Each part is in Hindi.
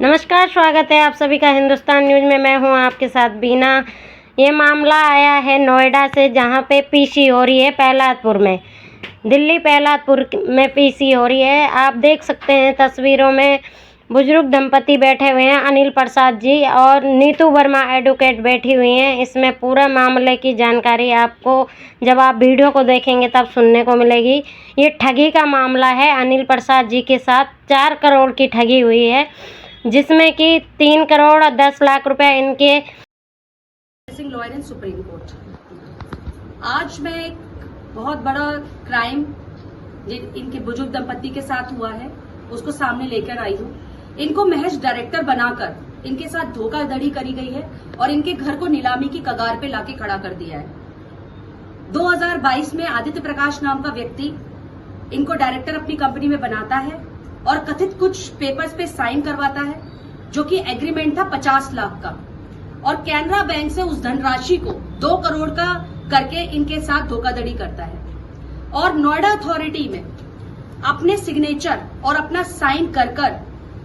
नमस्कार, स्वागत है आप सभी का हिंदुस्तान न्यूज़ में। मैं हूं आपके साथ बीना। ये मामला आया है नोएडा से, जहां पे पीसी हो रही है प्रहलादपुर में। दिल्ली प्रहलादपुर में पीसी हो रही है। आप देख सकते हैं तस्वीरों में बुजुर्ग दंपति बैठे हुए हैं, अनिल प्रसाद जी और नीतू वर्मा एडवोकेट बैठी हुई हैं। इसमें पूरा मामले की जानकारी आपको जब आप वीडियो को देखेंगे तब सुनने को मिलेगी। ये ठगी का मामला है। अनिल प्रसाद जी के साथ 4 करोड़ की ठगी हुई है, जिसमें कि 3 करोड़ 10 लाख रुपए इनके लॉयर इन सुप्रीम कोर्ट। आज मैं एक बहुत बड़ा क्राइम इनके बुजुर्ग दंपति के साथ हुआ है उसको सामने लेकर आई हूँ। इनको महज डायरेक्टर बनाकर इनके साथ धोखाधड़ी करी गई है और इनके घर को नीलामी की कगार पे लाके खड़ा कर दिया है। 2022 में आदित्य प्रकाश नाम का व्यक्ति इनको डायरेक्टर अपनी कंपनी में बनाता है और कथित कुछ पेपर्स पे साइन करवाता है, जो कि एग्रीमेंट था 50 लाख का, और कैनरा बैंक से उस धनराशि को 2 करोड़ का करके इनके साथ धोखाधड़ी करता है और नोएडा अथॉरिटी में अपने सिग्नेचर और अपना साइन कर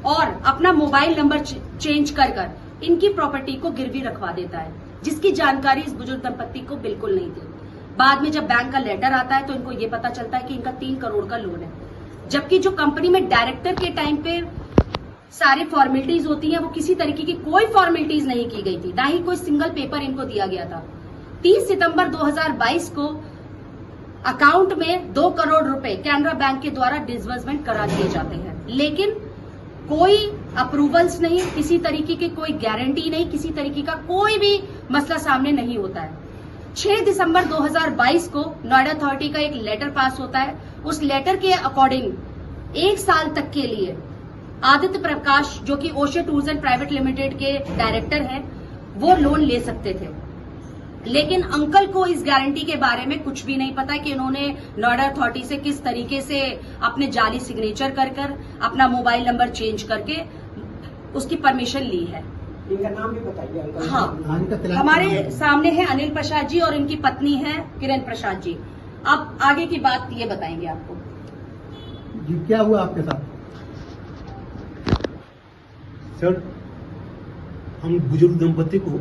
और अपना मोबाइल नंबर चेंज कर इनकी प्रॉपर्टी को गिरवी रखवा देता है, जिसकी जानकारी इस बुजुर्ग दंपति को बिल्कुल नहीं थी। बाद में जब बैंक का लेटर आता है तो इनको ये पता चलता है कि इनका 3 करोड़ का लोन है, जबकि जो कंपनी में डायरेक्टर के टाइम पे सारी फॉर्मेलिटीज होती हैं वो किसी तरीके की कोई फॉर्मेलिटीज नहीं की गई थी, ना ही कोई सिंगल पेपर इनको दिया गया था। 30 सितंबर 2022 को अकाउंट में 2 करोड़ रुपए कैनरा बैंक के द्वारा डिसबर्समेंट करा दिए जाते हैं, लेकिन कोई अप्रूवल्स नहीं, किसी तरीके की कोई गारंटी नहीं, किसी तरीके का कोई भी मसला सामने नहीं होता है। 6 दिसंबर 2022 को नोएडा अथॉरिटी का एक लेटर पास होता है। उस लेटर के अकॉर्डिंग 1 साल तक के लिए आदित्य प्रकाश, जो कि Osho tours and private limited के डायरेक्टर हैं, वो लोन ले सकते थे। लेकिन अंकल को इस गारंटी के बारे में कुछ भी नहीं पता कि इन्होंने नोएडा अथॉरिटी से किस तरीके से अपने जाली सिग्नेचर कर अपना मोबाइल नंबर चेंज करके उसकी परमिशन ली है। इनका नाम भी बताइए। हाँ, हमारे सामने है अनिल प्रसाद जी और इनकी पत्नी है किरण प्रसाद जी। अब आगे की बात ये बताएंगे आपको। जी, क्या हुआ आपके साथ? सर, हम बुजुर्ग दंपति को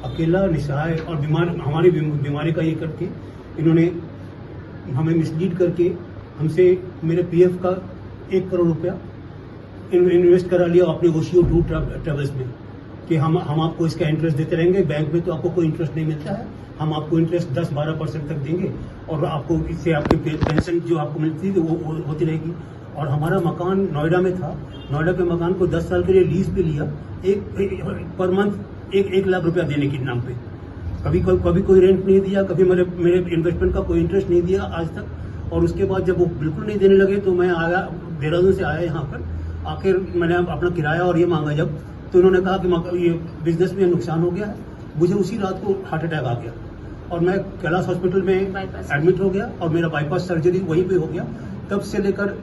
अकेला, निसहाय और हमारी बीमारी का ये करके इन्होंने हमें मिसलीड करके हमसे मेरे पीएफ का 1 करोड़ रुपया इन्वेस्ट करा लिया अपने ओशियो टूर ट्रेवल्स में कि हम आपको इसका इंटरेस्ट देते रहेंगे। बैंक में तो आपको कोई इंटरेस्ट नहीं मिलता है, हम आपको इंटरेस्ट 10-12% तक देंगे और आपको इससे आपकी पेंशन जो आपको मिलती है वो होती रहेगी। और हमारा मकान नोएडा में था, नोएडा के मकान को 10 साल के लिए लीज पे लिया, पर मंथ 1 लाख रुपया देने के नाम पे। कभी कोई रेंट नहीं दिया, कभी मेरे इन्वेस्टमेंट का कोई इंटरेस्ट नहीं दिया आज तक। और उसके बाद जब वो बिल्कुल नहीं देने लगे तो मैं आया, देहरादून से आया यहाँ पर। आखिर मैंने अपना किराया और ये मांगा जब, तो उन्होंने कहा कि ये बिजनेस में नुकसान हो गया है। मुझे उसी रात को हार्ट अटैक आ गया और मैं कैलाश हॉस्पिटल में एडमिट हो गया और मेरा बाईपास सर्जरी वहीं पे हो गया। तब से लेकर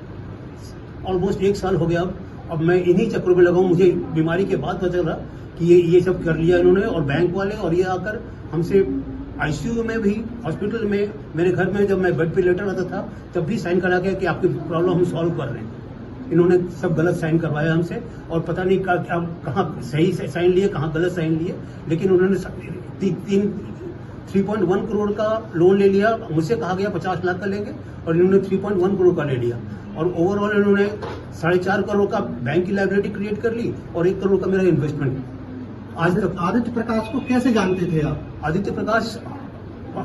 ऑलमोस्ट 1 साल हो गया। अब मैं इन्हीं चक्रों में लगा हूं। मुझे बीमारी के बाद पता चला कि ये सब कर लिया इन्होंने और बैंक वाले, और ये आकर हमसे आईसीयू में भी, हॉस्पिटल में, मेरे घर में जब मैं बेड पे लेटा रहता था तब भी साइन करा गया कि आपकी प्रॉब्लम हम सॉल्व कर रहे हैं। इन्होंने सब गलत साइन करवाया हमसे और पता नहीं कहाँ सही साइन लिए, कहाँ गलत साइन लिए। लेकिन उन्होंने 3.1 करोड़ का लोन ले लिया। मुझसे कहा गया 50 लाख का लेंगे और इन्होंने 3.1 करोड़ का ले लिया। और ओवरऑल इन्होंने 4.5 करोड़ का बैंक की लायबिलिटी क्रिएट कर ली और 1 करोड़ का मेरा इन्वेस्टमेंट। आज तक आदित्य प्रकाश को कैसे जानते थे आप? आदित्य प्रकाश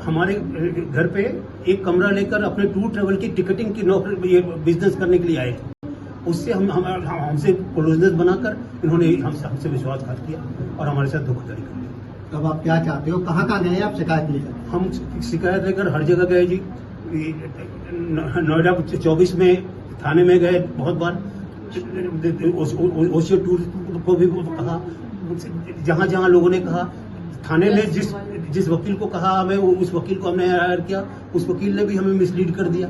हमारे घर पे एक कमरा लेकर अपने टूर ट्रेवल की टिकटिंग की नौकरी, ये बिजनेस करने के लिए आए थे। उससे हमसे क्लोजनेस बनाकर इन्होंने हमसे विश्वासघात किया और हमारे साथ धोखाधड़ी कर ली। अब आप क्या चाहते हो? कहाँ गए आप शिकायत लेकर? हम शिकायत लेकर हर जगह गए जी। नोएडा 24 में थाने में गए बहुत बार, ओशियो टूर को भी कहा, जहां लोगों ने कहा। थाने ने जिस वकील को कहा हमें, उस वकील को हमने हायर किया, उस वकील ने भी हमें मिसलीड कर दिया।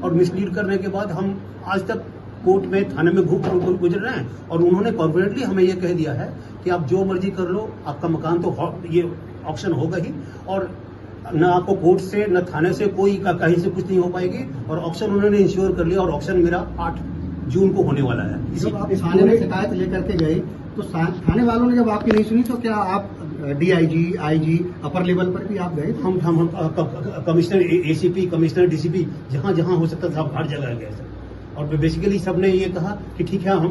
और मिसलीड करने के बाद हम आज तक कोर्ट में, थाने में गुजर रहे हैं और उन्होंने कॉन्फिडेंटली हमें ये कह दिया है कि आप जो मर्जी कर लो, आपका मकान तो ये ऑक्शन होगा ही और न आपको कोर्ट से न थाने से कोई कहीं से कुछ नहीं हो पाएगी। और ऑक्शन उन्होंने इंश्योर कर लिया और ऑक्शन मेरा जून को होने वाला है। जब आप थाने में शिकायत लेकर के गए तो थाने वालों ने जब आपकी नहीं सुनी तो क्या आप DIG, IG अपर लेवल पर भी आप गए? हम कमिश्नर ACP, कमिश्नर DCP जहाँ जहाँ हो सकता था हर जगह गए सर। और बेसिकली सबने ये कहा कि ठीक है हम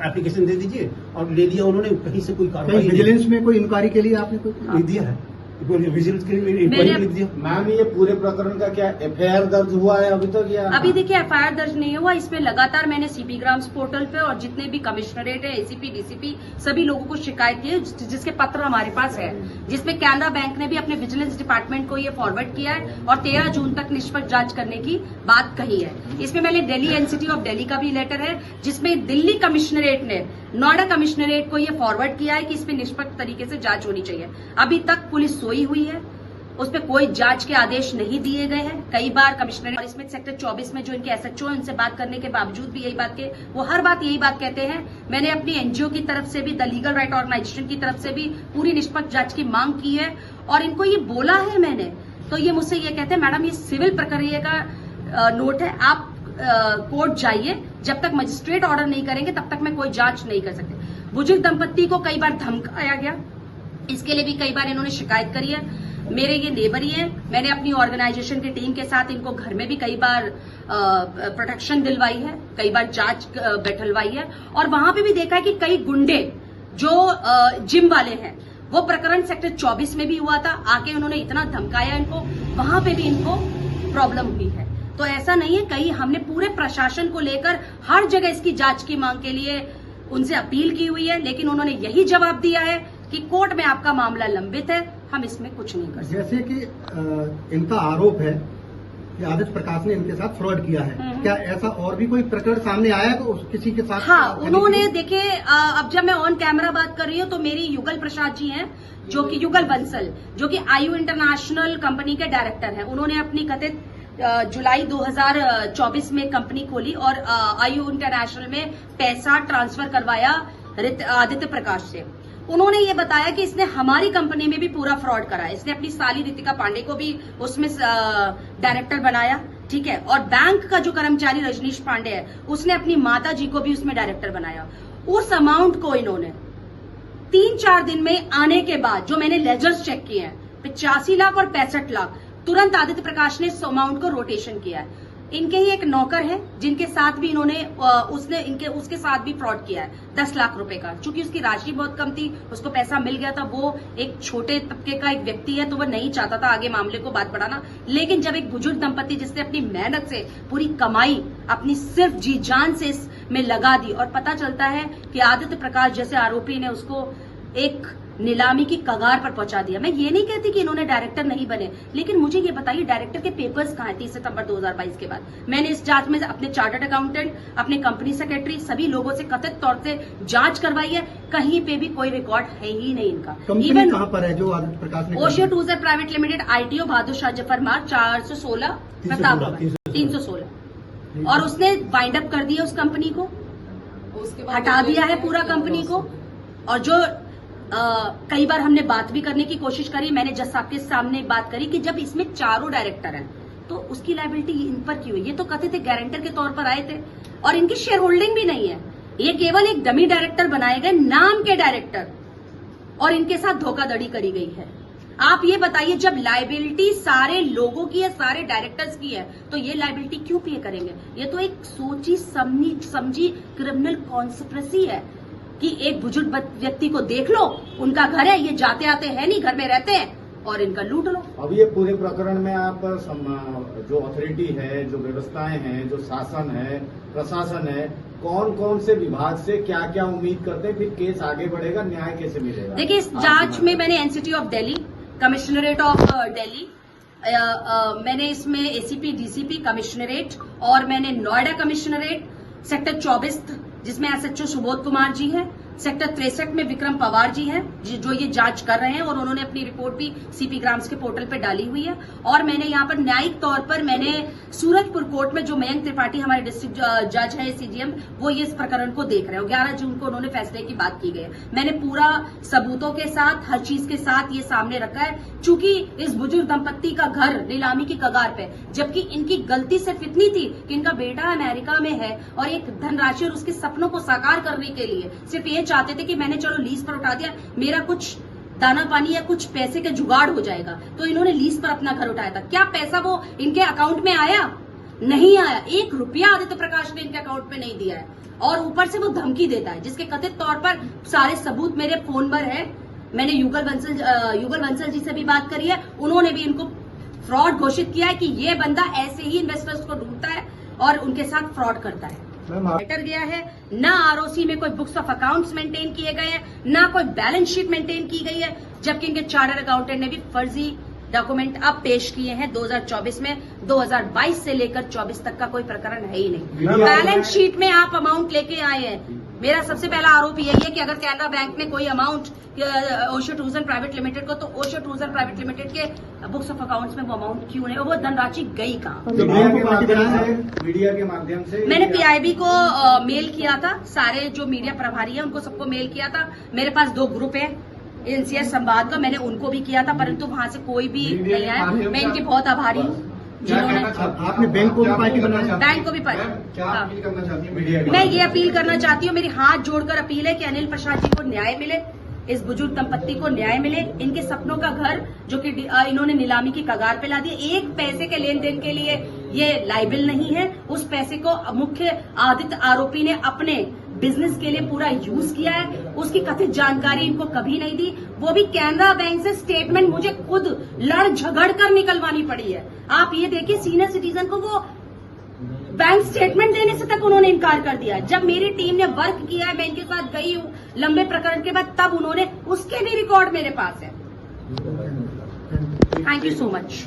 एप्लीकेशन दे दीजिए, और ले लिया उन्होंने। कहीं से कोई कार्रवाई विजिलेंस में कोई इंक्वायरी के लिए आपने कोई दिया है? विजिलेंस के लिए इंक्वायरी लिख दिया। मैम ये पूरे प्रकरण का क्या FIR दर्ज हुआ है अभी तक या? अभी देखिए FIR दर्ज नहीं हुआ। इसमें लगातार मैंने CP ग्राम्स पोर्टल पे और जितने भी कमिश्नरेट है, ACP, DCP सभी लोगों को शिकायत की है, जिसके पत्र हमारे पास है, जिसमें कैनरा बैंक ने भी अपने विजिलेंस डिपार्टमेंट को ये फॉरवर्ड किया है और 13 जून तक निष्पक्ष जांच करने की बात कही है। इसमें मैंने दिल्ली NCT ऑफ दिल्ली का भी लेटर है, जिसमें दिल्ली कमिश्नरेट ने नोएडा कमिश्नरेट को ये फॉरवर्ड किया है कि इसमें निष्पक्ष तरीके से जांच होनी चाहिए। अभी तक पुलिस सोई हुई है, उस पर कोई जांच के आदेश नहीं दिए गए हैं। कई बार कमिश्नरेट और इसमें सेक्टर 24 में जो इनके SHO है, उनसे बात करने के बावजूद भी यही बात के वो हर बात यही बात कहते हैं। मैंने अपनी NGO की तरफ से भी, द लीगल राइट ऑर्गेनाइजेशन की तरफ से भी पूरी निष्पक्ष जांच की मांग की है और इनको ये बोला है मैंने, तो ये मुझसे ये कहते हैं मैडम ये सिविल प्रक्रिया का नोट है, आप कोर्ट जाइए, जब तक मजिस्ट्रेट ऑर्डर नहीं करेंगे तब तक मैं कोई जांच नहीं कर सकते। बुजुर्ग दंपत्ति को कई बार धमकाया गया, इसके लिए भी कई बार इन्होंने शिकायत करी है। मेरे ये नेबर ही है, मैंने अपनी ऑर्गेनाइजेशन की टीम के साथ इनको घर में भी कई बार प्रोटेक्शन दिलवाई है, कई बार जांच बैठलवाई है और वहां पे भी देखा है कि कई गुंडे जो जिम वाले हैं, वो प्रकरण सेक्टर 24 में भी हुआ था, आके उन्होंने इतना धमकाया इनको, वहां पे भी इनको प्रॉब्लम हुई है। तो ऐसा नहीं है, कहीं हमने पूरे प्रशासन को लेकर हर जगह इसकी जांच की मांग के लिए उनसे अपील की हुई है, लेकिन उन्होंने यही जवाब दिया है कि कोर्ट में आपका मामला लंबित है, हम इसमें कुछ नहीं कर सकते। जैसे कि इनका आरोप है कि आदित्य प्रकाश ने इनके साथ फ्रॉड किया है, क्या ऐसा और भी कोई प्रकरण सामने आया है किसी के साथ? हाँ, उन्होंने देखिए, अब जब मैं ऑन कैमरा बात कर रही हूँ तो मेरी युगल प्रसाद जी हैं, जो कि युगल बंसल, जो कि IU इंटरनेशनल कंपनी के डायरेक्टर हैं। उन्होंने अपनी कथित जुलाई 2024 में कंपनी खोली और IU इंटरनेशनल में पैसा ट्रांसफर करवाया आदित्य प्रकाश से। उन्होंने ये बताया कि इसने हमारी कंपनी में भी पूरा फ्रॉड करा है। इसने अपनी साली रितिका पांडे को भी उसमें डायरेक्टर बनाया, ठीक है, और बैंक का जो कर्मचारी रजनीश पांडे है, उसने अपनी माता जी को भी उसमें डायरेक्टर बनाया। उस अमाउंट को इन्होंने 3-4 दिन में आने के बाद, जो मैंने लेजर्स चेक किए हैं, 85 लाख और 65 लाख, तुरंत आदित्य प्रकाश ने इस अमाउंट को रोटेशन किया है। इनके ही एक नौकर है जिनके साथ भी इन्होंने उसके साथ भी फ्रॉड किया है 10 लाख रुपए का। चूंकि उसकी राशि बहुत कम थी, उसको पैसा मिल गया था, वो एक छोटे तबके का एक व्यक्ति है, तो वह नहीं चाहता था आगे मामले को बात बढ़ाना। लेकिन जब एक बुजुर्ग दंपत्ति जिसने अपनी मेहनत से पूरी कमाई अपनी सिर्फ जी जान से इसमें लगा दी और पता चलता है कि आदित्य प्रकाश जैसे आरोपी ने उसको एक नीलामी की कगार पर पहुंचा दिया। मैं ये नहीं कहती कि इन्होंने डायरेक्टर नहीं बने, लेकिन मुझे ये बताइए डायरेक्टर के पेपर्स कहाँ हैं 30 सितंबर 2022 के बाद? मैंने इस जांच में अपने चार्टर्ड अकाउंटेंट, अपने कंपनी सेक्रेटरी, सभी लोगों से कथित तौर से जांच करवाई है, कहीं पे भी कोई रिकॉर्ड है ही नहीं इनका। कंपनी कहाँ पर है जो आदित्य प्रकाश ने? ओशियो टूजर private limited, ITO Bahadur Shah Zafar मार्ग 416 प्रतापगढ़ 316, और उसने वाइंड अप कर दिया उस कंपनी को, हटा दिया है पूरा कंपनी को। और जो कई बार हमने बात भी करने की कोशिश करी, मैंने जज साहब के सामने बात करी कि जब इसमें चारों डायरेक्टर हैं तो उसकी लायबिलिटी इन पर क्यों है? ये तो कथित गारंटर के तौर पर आए थे और इनकी शेयर होल्डिंग भी नहीं है, ये केवल एक डमी डायरेक्टर बनाए गए, नाम के डायरेक्टर, और इनके साथ धोखाधड़ी करी गई है। आप ये बताइए, जब लायबिलिटी सारे लोगों की है, सारे डायरेक्टर्स की है, तो ये लायबिलिटी क्यों पे करेंगे? ये तो एक सोची समझी क्रिमिनल कॉन्स्पिरेसी है कि एक बुजुर्ग व्यक्ति को देख लो, उनका घर है, ये जाते आते हैं नहीं, घर में रहते हैं और इनका लूट लो। अब ये पूरे प्रकरण में आप जो अथॉरिटी है, जो व्यवस्थाएं हैं, जो शासन है, प्रशासन है, कौन कौन से विभाग से क्या क्या उम्मीद करते हैं? फिर केस आगे बढ़ेगा, न्याय कैसे मिलेगा? देखिए, इस जांच में मैंने NCT of Delhi, commissionerate of Delhi, मैंने इसमें ACP, DCP कमिश्नरेट, और मैंने नोएडा कमिश्नरेट, सेक्टर 24 जिसमें SHO सुबोध कुमार जी हैं, सेक्टर 63 में विक्रम पवार जी हैं जो ये जांच कर रहे हैं और उन्होंने अपनी रिपोर्ट भी सीपी ग्राम्स के पोर्टल पे डाली हुई है। और मैंने यहाँ पर न्यायिक तौर पर मैंने सूरजपुर कोर्ट में जो मयंक त्रिपाठी हमारे डिस्ट्रिक्ट जज है सीजीएम, वो ये इस प्रकरण को देख रहे हैं। 11 जून को उन्होंने फैसले की बात की गई है। मैंने पूरा सबूतों के साथ, हर चीज के साथ ये सामने रखा है। चूंकि इस बुजुर्ग दंपत्ति का घर नीलामी की कगार पे, जबकि इनकी गलती सिर्फ इतनी थी कि इनका बेटा अमेरिका में है और एक धनराशि और उसके सपनों को साकार करने के लिए सिर्फ ये चाहते थे कि मैंने चलो लीज पर उठा दिया, मेरा कुछ दाना पानी या कुछ पैसे का जुगाड़ हो जाएगा, तो इन्होंने लीज पर अपना घर उठाया था। क्या पैसा वो इनके अकाउंट में आया? नहीं आया। 1 रुपया आदित्य प्रकाश ने इनके अकाउंट में नहीं दिया है और ऊपर से वो धमकी देता है, जिसके कथित तौर पर सारे सबूत मेरे फोन पर है। मैंने युगल बंसल जी से भी बात करी है, उन्होंने भी इनको फ्रॉड घोषित किया है कि ये बंदा ऐसे ही इन्वेस्टर्स को ढूंढता है और उनके साथ फ्रॉड करता है। लेटर गया है, ना आरओसी में कोई बुक्स ऑफ अकाउंट्स मेंटेन किए गए हैं, ना कोई बैलेंस शीट मेंटेन की गई है, जबकि इनके चार्टर्ड अकाउंटेंट ने भी फर्जी डॉक्यूमेंट अब पेश किए हैं 2024 में। 2022 से लेकर 24 तक का कोई प्रकरण है ही नहीं। बैलेंस शीट में आप अमाउंट लेके आए हैं। मेरा सबसे पहला आरोप यही है कि अगर कैनरा बैंक ने कोई amount Osho tours and private limited को, तो Osho tours and private limited के बुक्स ऑफ अकाउंट्स में वो अमाउंट क्यों नहीं, वो धनराशि गई कहाँ? मीडिया के माध्यम से मैंने पीआईबी को मेल किया था, सारे जो मीडिया प्रभारी हैं उनको सबको मेल किया था। मेरे पास 2 ग्रुप है एनसीएस संवाद का, मैंने उनको भी किया था, परंतु वहां से कोई भी नहीं आया। मैं इनकी बहुत आभारी हूँ जिन्होंने। आपने बैंक को भी पार्टी बनाया? बैंक को भी अपील करना चाहती है? मैं ये अपील करना चाहती हूँ, मेरी हाथ जोड़कर अपील है कि अनिल प्रसाद जी को न्याय मिले, इस बुजुर्ग दंपत्ति को न्याय मिले। इनके सपनों का घर जो कि इन्होंने नीलामी की कगार पे ला दिया, 1 पैसे के लेन देन के लिए ये लायबिल नहीं है। उस पैसे को मुख्य आदित्य आरोपी ने अपने बिजनेस के लिए पूरा यूज किया है, उसकी कथित जानकारी इनको कभी नहीं दी। वो भी कैनरा बैंक से स्टेटमेंट मुझे खुद लड़ झगड़ कर निकलवानी पड़ी है। आप ये देखिए, सीनियर सिटीजन को वो बैंक स्टेटमेंट देने से तक उन्होंने इनकार कर दिया। जब मेरी टीम ने वर्क किया है, मैं इनके साथ गई हूँ लंबे प्रकरण के बाद, तब उन्होंने, उसके भी रिकॉर्ड मेरे पास है। Thank you so much.